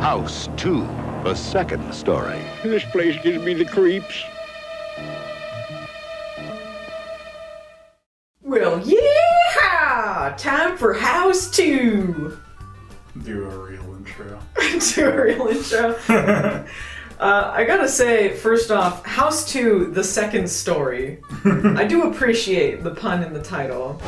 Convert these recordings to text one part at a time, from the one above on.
House 2, the second story. This place gives me the creeps. Well, yeehaw! Time for House 2! Do a real intro. Do a real intro? I gotta say, first off, House 2, the second story. I do appreciate the pun in the title.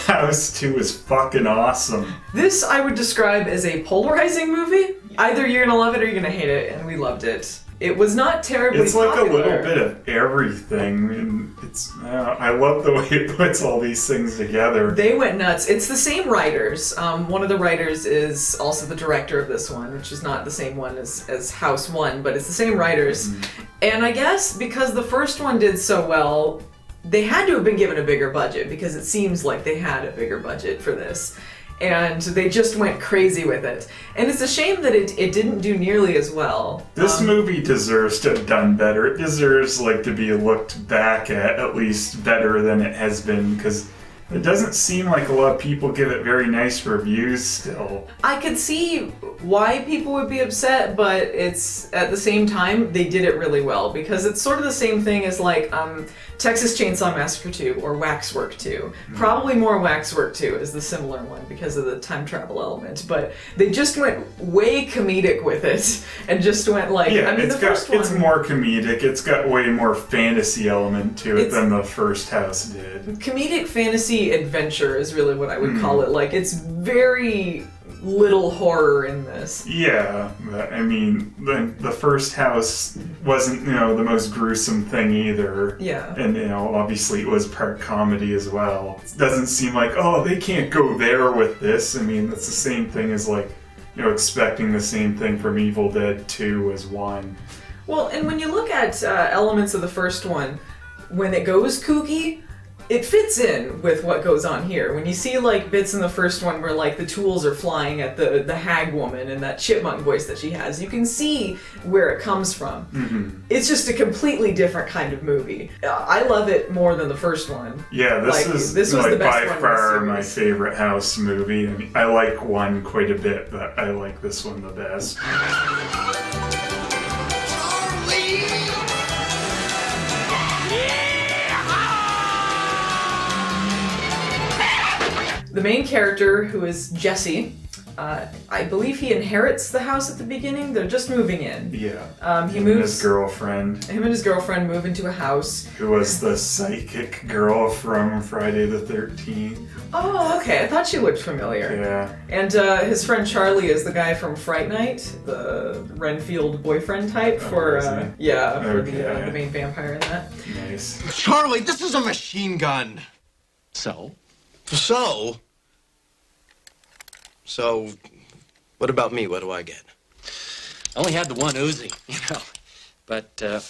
House 2 is fucking awesome. This I would describe as a polarizing movie. Either you're gonna love it or you're gonna hate it, and we loved it. It was not terribly It's like popular. a little bit of everything, and it's I love the way it puts all these things together. They went nuts. It's the same writers. One of the writers is also the director of this one, which is not the same one as House 1, but it's the same writers. Mm-hmm. And I guess because the first one did so well, they had to have been given a bigger budget, because it seems like they had a bigger budget for this. And they just went crazy with it. And it's a shame that it didn't do nearly as well. This movie deserves to have done better. It deserves to be looked back at least better than it has been, because it doesn't seem like a lot of people give it very nice reviews still. I could see why people would be upset, but it's at the same time they did it really well, because it's sort of the same thing as Texas Chainsaw Massacre 2 or Waxwork 2. Mm-hmm. Probably more Waxwork 2 is the similar one because of the time travel element, but they just went way comedic with it and just went it's more comedic. It's got way more fantasy element to it than the first House did. Comedic fantasy adventure is really what I would call it. It's very little horror in this. Yeah, but I mean, the first House wasn't, the most gruesome thing either. Yeah. And, obviously it was part comedy as well. It doesn't seem like, they can't go there with this. I mean, that's the same thing as, expecting the same thing from Evil Dead 2 as 1. Well, and when you look at elements of the first one, when it goes kooky, it fits in with what goes on here. When you see bits in the first one where the tools are flying at the hag woman and that chipmunk voice that she has, you can see where it comes from. Mm-hmm. It's just a completely different kind of movie. I love it more than the first one. Yeah, this was the best by far my favorite House movie. I mean, I like 1 quite a bit, but I like this one the best. The main character, who is Jesse, I believe he inherits the house at the beginning. They're just moving in. Yeah. He moves. His girlfriend. Him and his girlfriend move into a house. Who was the psychic girl from Friday the 13th. Oh, okay. I thought she looked familiar. Yeah. And his friend Charlie is the guy from Fright Night, the Renfield boyfriend type for the main vampire in that. Nice. Charlie, this is a machine gun. So, what about me? What do I get? I only had the one Uzi, but I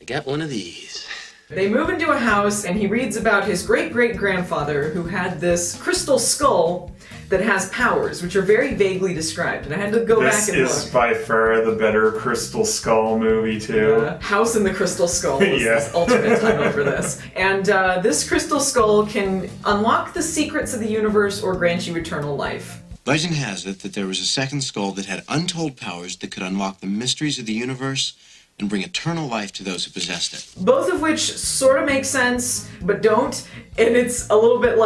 got one of these. They move into a house, and he reads about his great-great-grandfather who had this crystal skull that has powers, which are very vaguely described, and I had to go back and look. This is by far the better Crystal Skull movie, too. House in the Crystal Skull is the alternate title for this. And this crystal skull can unlock the secrets of the universe or grant you eternal life. Legend has it that there was a second skull that had untold powers that could unlock the mysteries of the universe and bring eternal life to those who possessed it. Both of which sort of make sense, but don't. And it's a little bit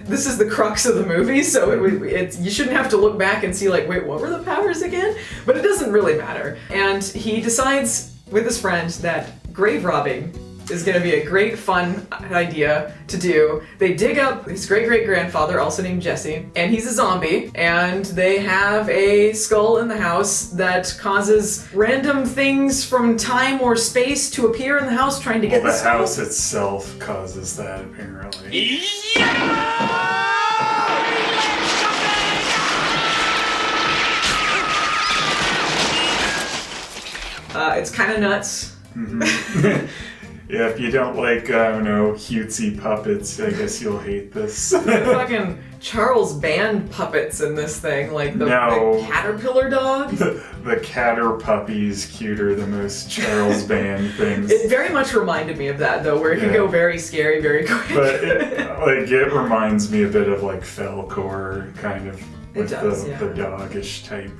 this is the crux of the movie, so you shouldn't have to look back and see wait, what were the powers again? But it doesn't really matter. And he decides with his friend that grave robbing is going to be a great fun idea to do. They dig up his great-great-grandfather, also named Jesse, and he's a zombie, and they have a skull in the house that causes random things from time or space to appear in the house trying to get the skull. The house itself causes that, apparently. It's kind of nuts. Mm-hmm. Yeah, if you don't like, cutesy puppets, I guess you'll hate this. The fucking Charles Band puppets in this thing, like the caterpillar dog. The catter puppy's cuter than most Charles Band things. It very much reminded me of that, though, where it can go very scary very quick. But it reminds me a bit of like Falcor, kind of. With the doggish type,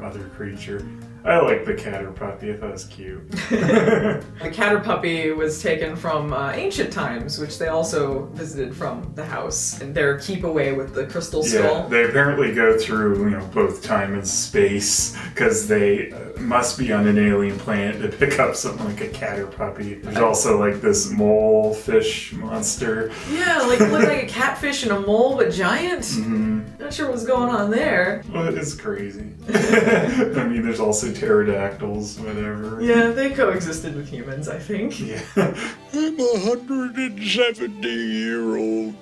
other creature. I like the catter puppy. I thought it was cute. The catter puppy was taken from ancient times, which they also visited from the house, and their keep away with the crystal skull. Yeah, they apparently go through, both time and space, because they must be on an alien planet to pick up something like a catter puppy. There's also like this mole fish monster. Yeah, like look like a catfish and a mole, but giant. Mm-hmm. Not sure what's going on there. Well, it is crazy. I mean, there's also pterodactyls, whatever. Yeah, they coexisted with humans, I think. Yeah. I'm a 170-year-old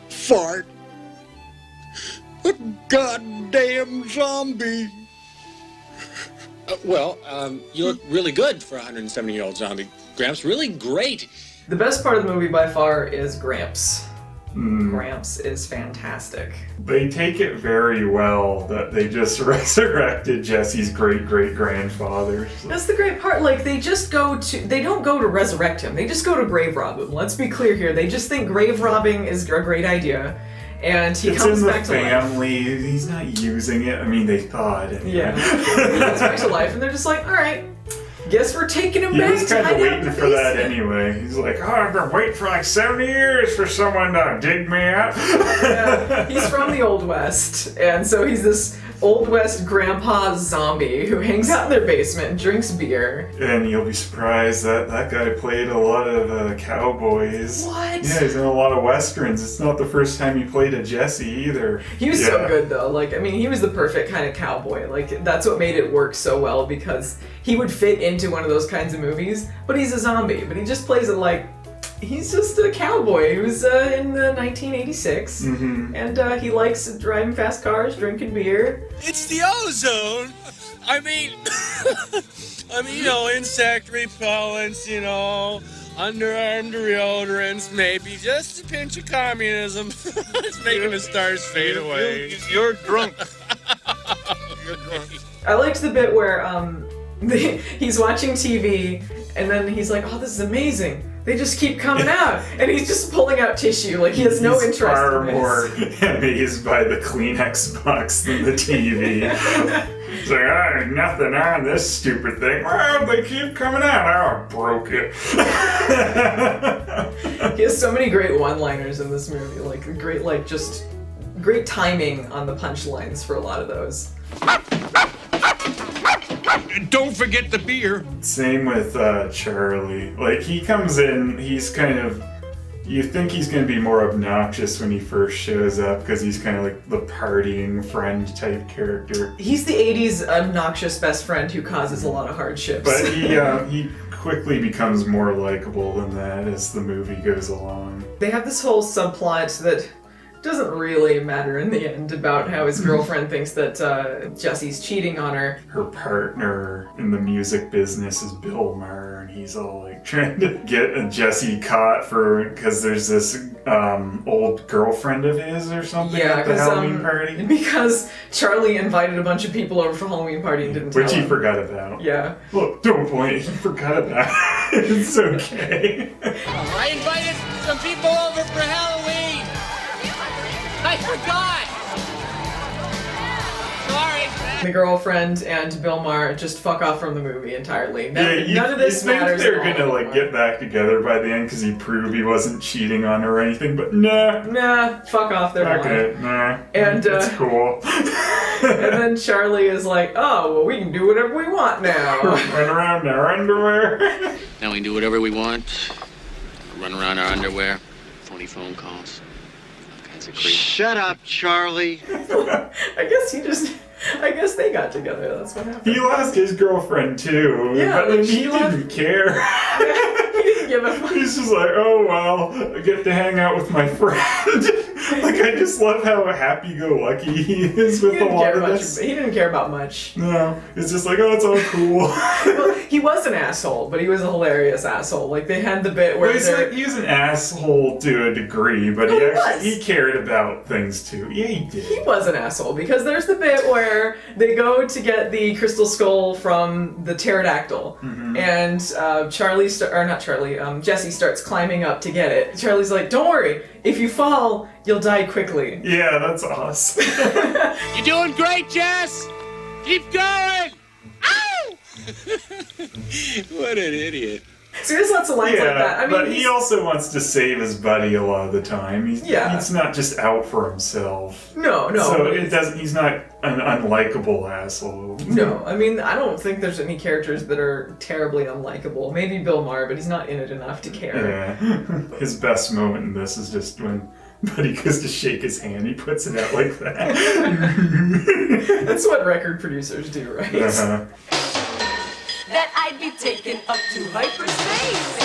fart. A goddamn zombie. You look really good for a 170-year-old zombie. Gramps, really great. The best part of the movie by far is Gramps. Gramps is fantastic. They take it very well that they just resurrected Jesse's great-great-grandfather. That's the great part. Like, they don't go to resurrect him. They just go to grave rob him. Let's be clear here. They just think grave robbing is a great idea. And he comes back to life. It's in the family. He's not using it. I mean, they thought. Anyway. Yeah. He comes back to life, and they're just like, all right. Guess we're taking him back. He was kind of waiting for that anyway. He's like, I've been waiting for like 70 years for someone to dig me up. Yeah, he's from the Old West, and so he's this Old West grandpa zombie who hangs out in their basement and drinks beer. And you'll be surprised that guy played a lot of cowboys. What? Yeah, he's in a lot of westerns. It's not the first time he played a Jesse either. He was so good though. Like, I mean, he was the perfect kind of cowboy. Like, that's what made it work so well, because he would fit into one of those kinds of movies, but he's a zombie. But he just plays it like he's just a cowboy who's in 1986, and he likes driving fast cars, drinking beer. It's the ozone. I mean, insect repellents, underarm deodorants, maybe just a pinch of communism. It's making the stars fade away. You're drunk. You're drunk. I liked the bit where he's watching TV, and then he's like, oh, this is amazing. They just keep coming out, and he's just pulling out tissue, like he has no interest far in this. more amazed by the Kleenex box than the TV. He's like, there's nothing on this stupid thing. Well, they keep coming out. I broke it. He has so many great one-liners in this movie, like great timing on the punchlines for a lot of those. Don't forget the beer. Same with Charlie. Like, he comes in, he's kind of... You think he's going to be more obnoxious when he first shows up, because he's kind of like the partying friend type character. He's the 80s obnoxious best friend who causes a lot of hardships. But he quickly becomes more likable than that as the movie goes along. They have this whole subplot that doesn't really matter in the end about how his girlfriend thinks that Jesse's cheating on her. Her partner in the music business is Bill Maher, and he's all like trying to get Jesse caught because there's this old girlfriend of his or something at the Halloween party. Because Charlie invited a bunch of people over for Halloween party and didn't tell Which he him. forgot about. Yeah. Look, don't point. He forgot about it. It's okay. I invited some people over for Halloween. I forgot! Sorry. The girlfriend and Bill Maher just fuck off from the movie entirely. None of this you think matters. they're gonna get back together by the end because he proved he wasn't cheating on her or anything, but nah. Nah, fuck off. They're Okay, nah. And it's cool. And then Charlie is like, oh, well, we can do whatever we want now. Run around in our underwear. Now we can do whatever we want. Run around our underwear. Phony phone calls. All kinds of creep. Shut up, Charlie. I guess they got together. That's what happened. He lost his girlfriend too. Yeah, but like he didn't care. He didn't give a fuck. He's just like, oh well, I get to hang out with my friend. Like, I just love how happy-go-lucky he is with a lot of this. He didn't care about much. No, it's just like, oh, it's all cool. Well, He was an asshole, but he was a hilarious asshole. Like, they had the bit where he was an asshole to a degree, but he cared about things too. Yeah, he did. He was an asshole, because there's the bit where they go to get the crystal skull from the pterodactyl, and Jesse starts climbing up to get it. Charlie's like, don't worry, if you fall, you'll die quickly. Yeah, that's awesome. You're doing great, Jess! Keep going! Ow! What an idiot. So there's lots of lines like that. I mean, but he also wants to save his buddy a lot of the time. He's not just out for himself. No. So he's not an unlikable asshole. No, I mean, I don't think there's any characters that are terribly unlikable. Maybe Bill Maher, but he's not in it enough to care. Yeah. His best moment in this is just when Buddy goes to shake his hand, he puts it out like that. That's what record producers do, right? Uh-huh. That I'd be taken up to hyperspace.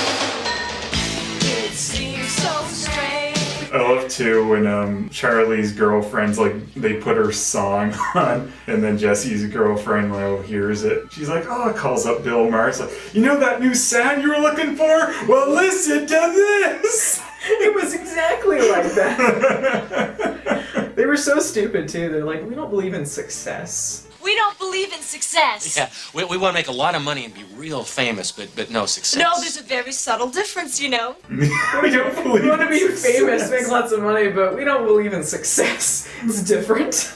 It seems so strange. I love too when Charlie's girlfriend's like, they put her song on, and then Jesse's girlfriend hears it. She's like, oh, calls up Bill Maher. It's like, you know that new sound you were looking for? Well, listen to this. It was exactly like that. They were so stupid too. They're like, we don't believe in success. We don't believe in success. Yeah, we want to make a lot of money and be real famous, but no success. No, there's a very subtle difference, you know. We want to be famous, make lots of money, but we don't believe in success. It's different.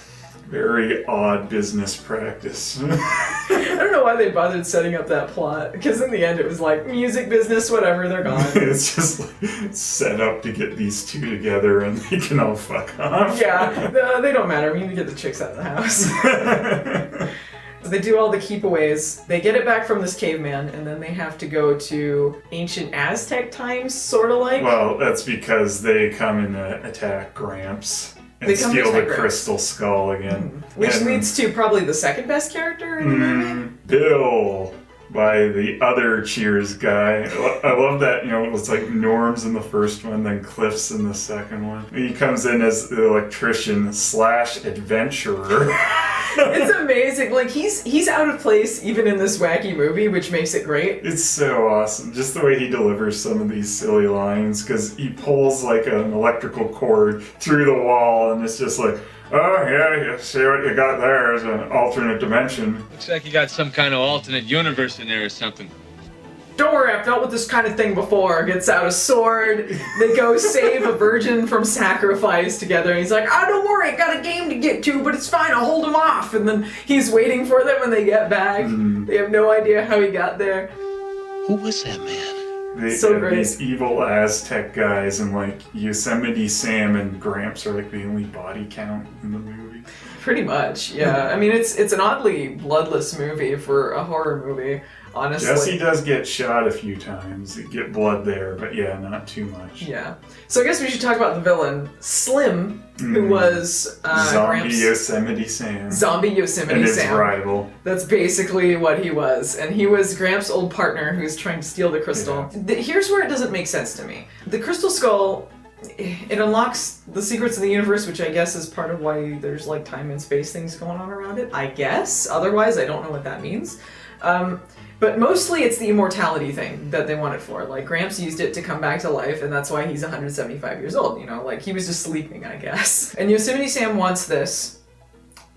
Very odd business practice. I don't know why they bothered setting up that plot, because in the end it was like, music business, whatever, they're gone. It's just like set up to get these two together and they can all fuck off. Yeah, they don't matter. We need to get the chicks out of the house. They do all the keepaways. They get it back from this caveman, and then they have to go to ancient Aztec times, sort of like. Well, that's because they come and attack Gramps. And steal the crystal skull again. Which leads to probably the second best character in the movie. Bill, by the other Cheers guy. I love that, it's like Norm's in the first one, then Cliff's in the second one. He comes in as the electrician / adventurer. It's amazing. Like, he's out of place even in this wacky movie, which makes it great. It's so awesome. Just the way he delivers some of these silly lines, because he pulls like an electrical cord through the wall, and it's just like, oh yeah, you see what you got there is an alternate dimension. Looks like you got some kind of alternate universe in there or something. Don't worry, I've dealt with this kind of thing before. Gets out a sword. They go save a virgin from sacrifice together. And he's like, oh, don't worry, got a game to get to, but it's fine, I'll hold him off. And then he's waiting for them when they get back. They have no idea how he got there. Who was that man? So great. These evil Aztec guys, and like Yosemite Sam and Gramps are like the only body count in the movie. Pretty much, yeah. I mean, it's an oddly bloodless movie for a horror movie, honestly. Jesse does get shot a few times. You get blood there, but yeah, not too much. Yeah. So I guess we should talk about the villain, Slim, who was Zombie Gramps' Yosemite Sam. Zombie Yosemite and his Sam. rival. That's basically what he was. And he was Gramps' old partner who was trying to steal the crystal. Yeah. Here's where it doesn't make sense to me. The crystal skull, it unlocks the secrets of the universe, which I guess is part of why there's like time and space things going on around it. I guess. Otherwise, I don't know what that means. But mostly it's the immortality thing that they want it for. Like, Gramps used it to come back to life, and that's why he's 175 years old, Like, he was just sleeping, I guess. And Yosemite Sam wants this.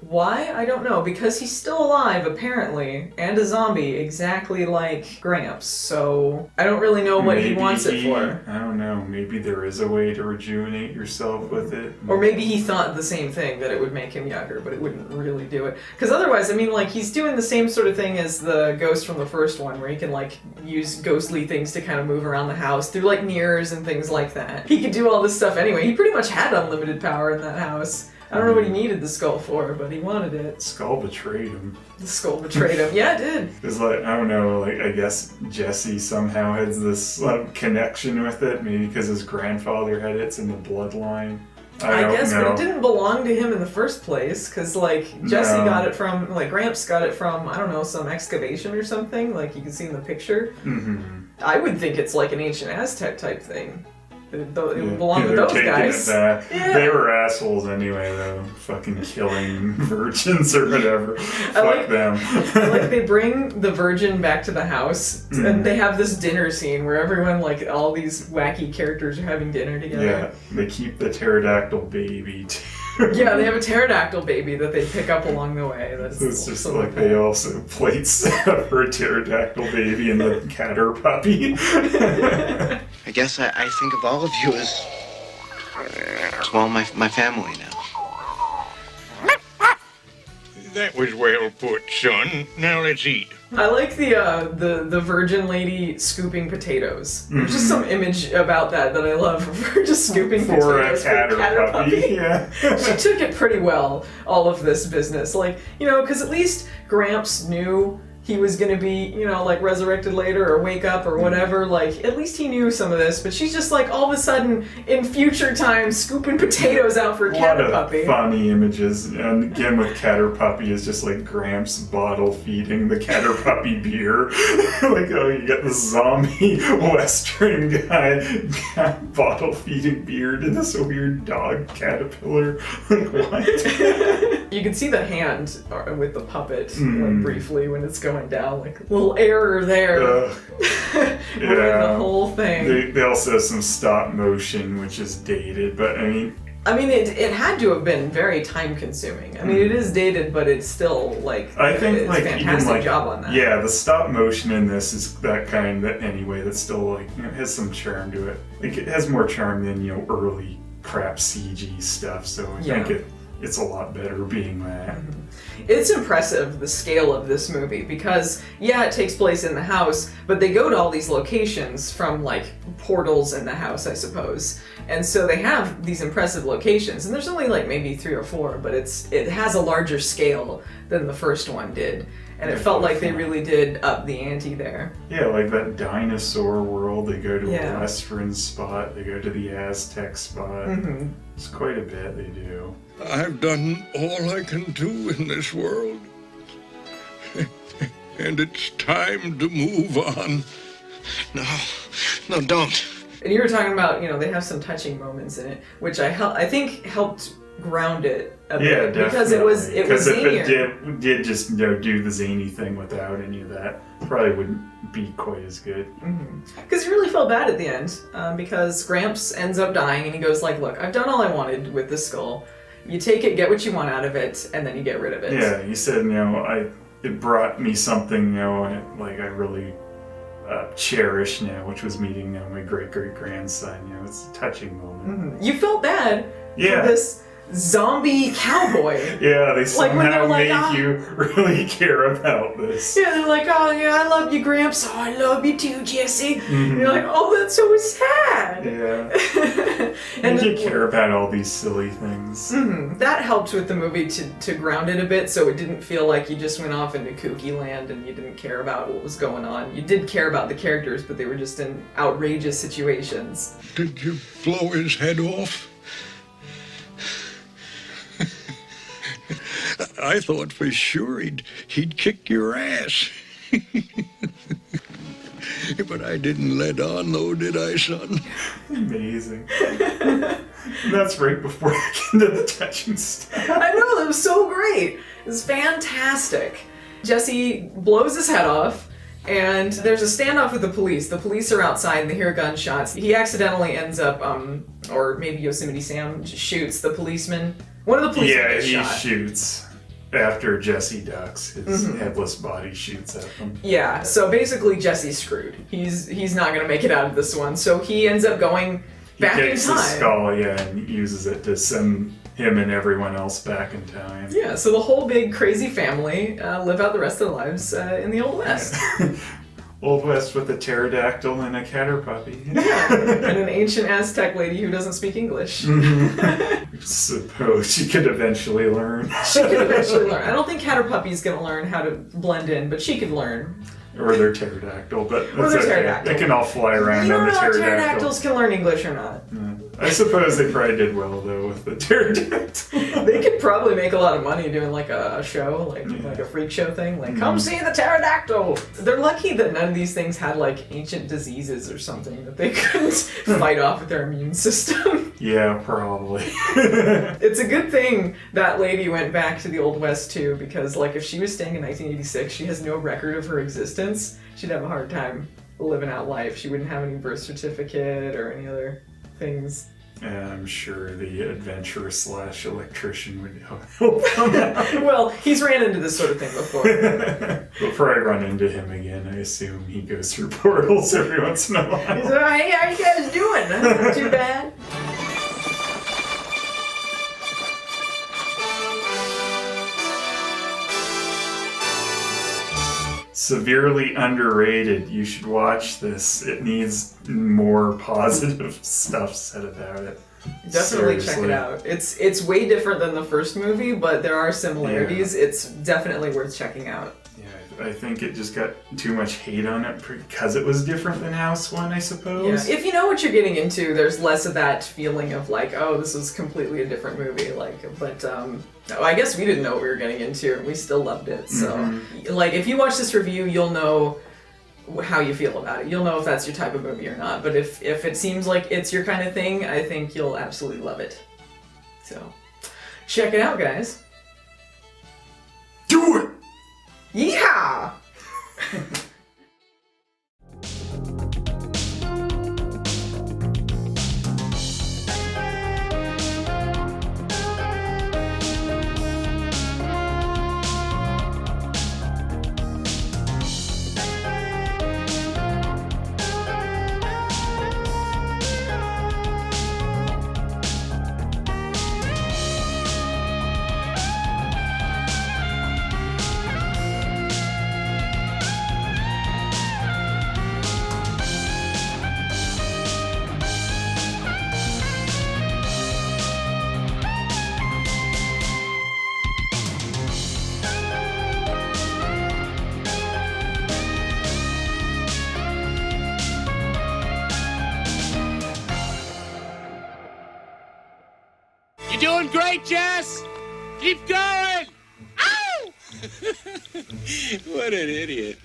Why? I don't know. Because he's still alive, apparently, and a zombie, exactly like Gramps. So, I don't really know what he wants it for. I don't know. Maybe there is a way to rejuvenate yourself with it. Or maybe he thought the same thing, that it would make him younger, but it wouldn't really do it. Because otherwise, I mean, like, he's doing the same sort of thing as the ghost from the first one, where he can, like, use ghostly things to kind of move around the house through, like, mirrors and things like that. He could do all this stuff anyway. He pretty much had unlimited power in that house. I don't know what he needed the skull for, but he wanted it. Skull betrayed him. The skull betrayed him. Yeah, it did. It's like, I don't know, like, I guess Jesse somehow has this connection with it, maybe because his grandfather had it, it's in the bloodline. I guess, know. but it didn't belong to him in the first place, because, like, Jesse got it from, like, Gramps got it from, I don't know, some excavation or something, like you can see in the picture. Mm-hmm. I would think it's like an ancient Aztec type thing. It belonged to they're those taking guys. it back. Yeah. They were assholes anyway, though. Fucking killing virgins or whatever. Fuck them. I like they bring the virgin back to the house, and they have this dinner scene where everyone, like, all these wacky characters are having dinner together. Yeah, they keep the pterodactyl baby, too. Yeah, they have a pterodactyl baby that they pick up along the way. That's It's just so like cool. they also plates for a pterodactyl baby and the catter puppy. I guess I think of all of you as, well, my family now. That was well put, son. Now let's eat. I like the virgin lady scooping potatoes. There's just some image about that I love of her just scooping For a potatoes catter puppy. Yeah. She took it pretty well, all of this business. Like, you know, because at least Gramps knew he was gonna be, you know, like resurrected later or wake up or whatever. Like, at least he knew some of this. But she's just like all of a sudden in future time scooping potatoes out for a catter puppy. Funny images, and again with catter puppy is just like Gramps bottle feeding the catter puppy beer. Like, oh, you got this zombie western guy bottle feeding beer to this weird dog caterpillar. Like, what? You can see the hand with the puppet like briefly when it's going down, like a little error there. Yeah. The whole thing. They also have some stop motion, which is dated, but I mean, it had to have been very time consuming. I mean, it is dated, but it's still like I think it's like a fantastic even like job on that. yeah, the stop motion in this is that kind that anyway that's still like, you know, has some charm to it. Like it has more charm than, you know, early crap CG stuff. So I think it's a lot better being that. It's impressive, the scale of this movie, because, yeah, it takes place in the house, but they go to all these locations from, like, portals in the house, I suppose. And so they have these impressive locations, and there's only, like, maybe 3 or 4, but it has a larger scale than the first one did. And it felt like they really did up the ante there. Yeah, like that dinosaur world, they go to Yeah. a Western spot, they go to the Aztec spot. It's quite a bit they do. I've done all I can do in this world. And it's time to move on. No, don't. And you were talking about, you know, they have some touching moments in it, which I think helped ground it a bit. Yeah, definitely. Because it was Because if zanier. it did just, you know, do the zany thing without any of that, probably wouldn't be quite as good. Because you really felt bad at the end, because Gramps ends up dying, and he goes like, look, I've done all I wanted with this skull. You take it, get what you want out of it, and then you get rid of it. Yeah, he said, you know, it brought me something, you know, I really cherish now, which was meeting, you know, my great-great-grandson. You know, it's a touching moment. You felt bad for this zombie cowboy. Yeah, they somehow like, make you really care about this. Yeah, they're like, oh yeah, I love you, Gramps. Oh, I love you too, Jesse. And you're like, oh, that's so sad. Yeah. And you care about all these silly things. That helped with the movie to ground it a bit, so it didn't feel like you just went off into kooky land and you didn't care about what was going on. You did care about the characters, but they were just in outrageous situations. Did you blow his head off? I thought for sure he'd kick your ass. But I didn't let on though, did I, son? Amazing. And that's right before I get into the touching stuff. I know, that was so great. It was fantastic. Jesse blows his head off, and there's a standoff with the police. The police are outside and they hear gunshots. He accidentally ends up, or maybe Yosemite Sam shoots the policeman. One of the policemen gets he shot. shoots after Jesse ducks. His headless body shoots at him. Yeah, so basically Jesse's screwed. He's not gonna make it out of this one, so he ends up going back in takes time. the skull, and uses it to send him and everyone else back in time. Yeah, so the whole big crazy family live out the rest of their lives in the Old West. Old West with a pterodactyl and a catter puppy. Yeah, and an ancient Aztec lady who doesn't speak English. Suppose she could eventually learn. She could eventually learn. I don't think Catter Puppy's gonna learn how to blend in, but she could learn. Or their pterodactyl, but Or that's their okay. pterodactyl. They can all fly around You on don't the know if pterodactyl. pterodactyls can learn English or not. I suppose they probably did well though with the pterodactyl. They could probably make a lot of money doing like a show, like a freak show thing. Like, come see the pterodactyl. They're lucky that none of these things had like ancient diseases or something that they couldn't fight off with their immune system. Yeah, probably. It's a good thing that lady went back to the Old West too, because like if she was staying in 1986, she has no record of her existence. She'd have a hard time living out life. She wouldn't have any birth certificate or any other things. I'm sure the adventurer / electrician would help them out. Well, he's ran into this sort of thing before. Before I run into him again, I assume he goes through portals every once in a while. He's like, hey, how you guys doing? Not too bad. Severely underrated. You should watch this. It needs more positive stuff said about it. Definitely check Seriously. it out. It's way different than the first movie, but there are similarities. Yeah. It's definitely worth checking out. Yeah, I think it just got too much hate on it because it was different than House 1, I suppose. Yeah, if you know what you're getting into, there's less of that feeling of like, oh, this was completely a different movie. But I guess we didn't know what we were getting into, and we still loved it. So, like, if you watch this review, you'll know how you feel about it. You'll know if that's your type of movie or not. But if it seems like it's your kind of thing, I think you'll absolutely love it. So, check it out, guys. Do it! Yeehaw! You're doing great, Jess! Keep going! Ow! What an idiot.